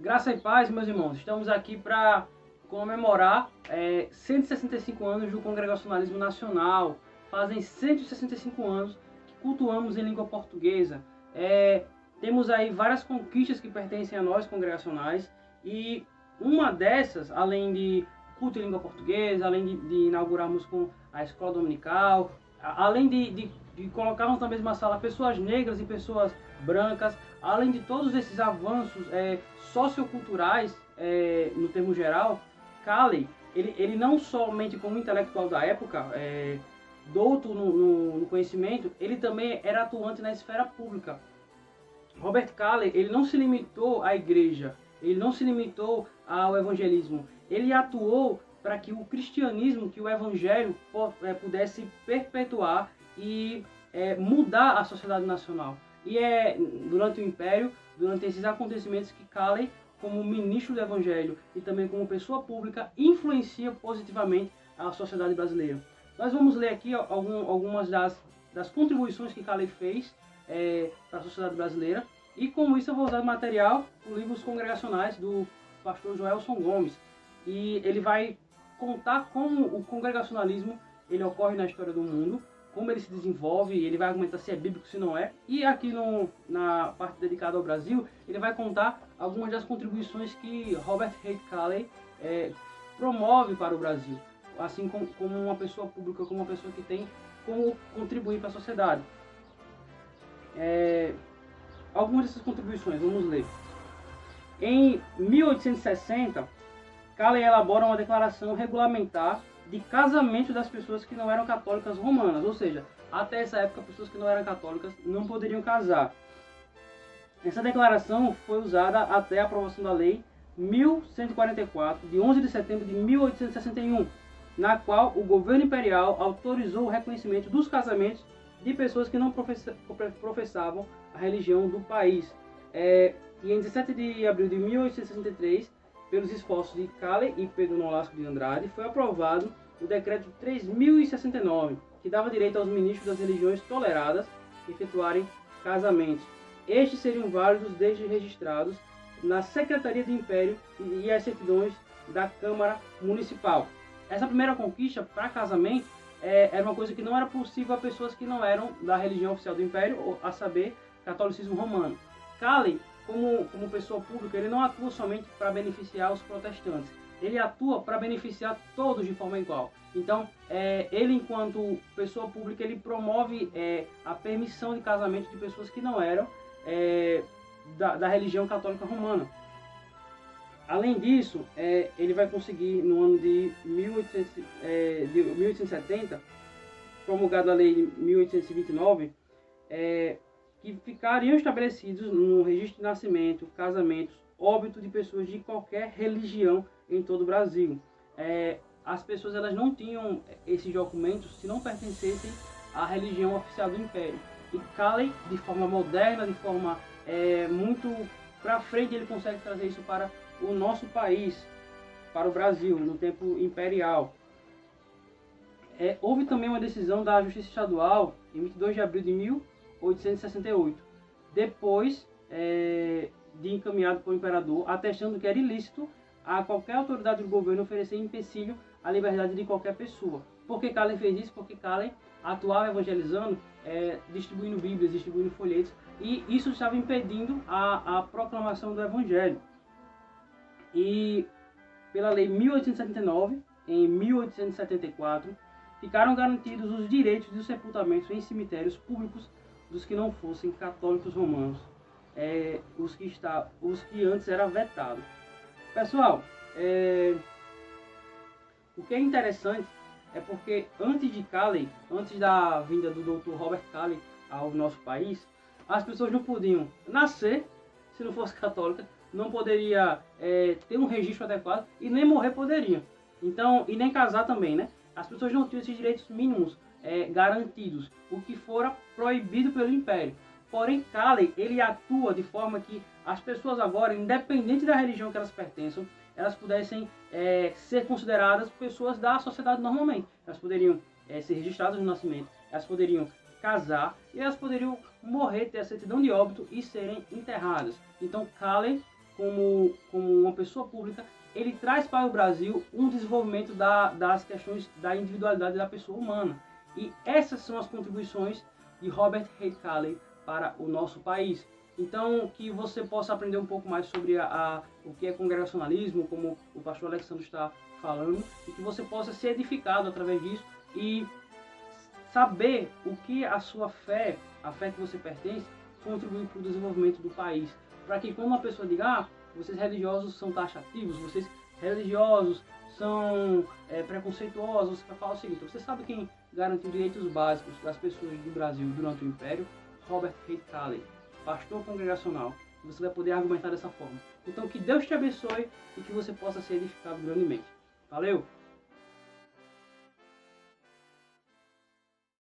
Graça e paz, meus irmãos. Estamos aqui para comemorar 165 anos do Congregacionalismo Nacional. Fazem 165 anos que cultuamos em língua portuguesa. Temos aí várias conquistas que pertencem a nós, congregacionais, e uma dessas, além de culto em língua portuguesa, além de inaugurarmos com a escola dominical, além de colocarmos na mesma sala pessoas negras e pessoas brancas, além de todos esses avanços socioculturais, no termo geral, Calley, ele não somente como intelectual da época, douto no conhecimento, ele também era atuante na esfera pública. Robert Calley, ele não se limitou à igreja, ele não se limitou ao evangelismo, ele atuou para que o cristianismo, que o evangelho pudesse perpetuar e mudar a sociedade nacional. E durante o Império, durante esses acontecimentos que Calley, como ministro do Evangelho e também como pessoa pública, influencia positivamente a sociedade brasileira. Nós vamos ler aqui algumas das contribuições que Calley fez para a sociedade brasileira, e com isso eu vou usar material do livro Os Congregacionais, do pastor Joelson Gomes, e ele vai contar como o congregacionalismo ele ocorre na história do mundo, como ele se desenvolve, ele vai argumentar se é bíblico, se não é. E aqui na parte dedicada ao Brasil, ele vai contar algumas das contribuições que Robert Reid Calley promove para o Brasil, assim como uma pessoa pública, como uma pessoa que tem como contribuir para a sociedade. Algumas dessas contribuições, vamos ler. Em 1860, Calley elabora uma declaração regulamentar de casamento das pessoas que não eram católicas romanas, ou seja, até essa época pessoas que não eram católicas não poderiam casar. Essa declaração foi usada até a aprovação da lei 1144, de 11 de setembro de 1861, na qual o governo imperial autorizou o reconhecimento dos casamentos de pessoas que não professavam a religião do país. E em 17 de abril de 1863, pelos esforços de Calley e Pedro Nolasco de Andrade, foi aprovado o decreto 3069, que dava direito aos ministros das religiões toleradas efetuarem casamentos. Estes seriam válidos desde registrados na Secretaria do Império e as certidões da Câmara Municipal. Essa primeira conquista para casamento era uma coisa que não era possível a pessoas que não eram da religião oficial do Império, a saber, catolicismo romano. Calley, como pessoa pública, ele não atua somente para beneficiar os protestantes, ele atua para beneficiar todos de forma igual. Então, ele, enquanto pessoa pública, ele promove a permissão de casamento de pessoas que não eram da religião católica romana. Além disso, ele vai conseguir, no ano de 1870, promulgada a lei de 1829, que ficariam estabelecidos no registro de nascimento, casamentos, óbito de pessoas de qualquer religião em todo o Brasil. As pessoas elas não tinham esses documentos se não pertencessem à religião oficial do Império. E Calley, de forma moderna, de forma muito para frente, ele consegue trazer isso para o nosso país, para o Brasil, no tempo imperial. Houve também uma decisão da Justiça Estadual, em 22 de abril de 1868, depois de encaminhado para o imperador, atestando que era ilícito a qualquer autoridade do governo oferecer empecilho à liberdade de qualquer pessoa. Por que Calley fez isso? Porque Calley atuava evangelizando, distribuindo bíblias, distribuindo folhetos, e isso estava impedindo a proclamação do evangelho. E pela lei 1879, em 1874, ficaram garantidos os direitos de sepultamentos em cemitérios públicos dos que não fossem católicos romanos, os que antes era vetado. Pessoal, o que é interessante é porque antes de Calley, antes da vinda do Dr. Robert Calley ao nosso país, as pessoas não podiam nascer se não fosse católica, não poderia ter um registro adequado e nem morrer poderiam. Então, e nem casar também, né? As pessoas não tinham esses direitos mínimos garantidos, o que fora proibido pelo Império. Porém, Calley, ele atua de forma que as pessoas agora, independente da religião que elas pertençam, elas pudessem ser consideradas pessoas da sociedade normalmente. Elas poderiam ser registradas no nascimento, elas poderiam casar e elas poderiam morrer, ter a certidão de óbito e serem enterradas. Então, Calley como uma pessoa pública, ele traz para o Brasil um desenvolvimento das questões da individualidade da pessoa humana. E essas são as contribuições de Robert Reid Cayley para o nosso país. Então, que você possa aprender um pouco mais sobre o que é congregacionalismo, como o pastor Alexandre está falando, e que você possa ser edificado através disso e saber o que a sua fé, a fé que você pertence, contribui para o desenvolvimento do país. Para que quando uma pessoa diga, vocês religiosos são taxativos, vocês religiosos são preconceituosos, você vai falar o seguinte: você sabe quem garantiu direitos básicos das pessoas do Brasil durante o Império? Robert Reid Cayley, pastor congregacional. Você vai poder argumentar dessa forma. Então, que Deus te abençoe e que você possa ser edificado grandemente. Valeu!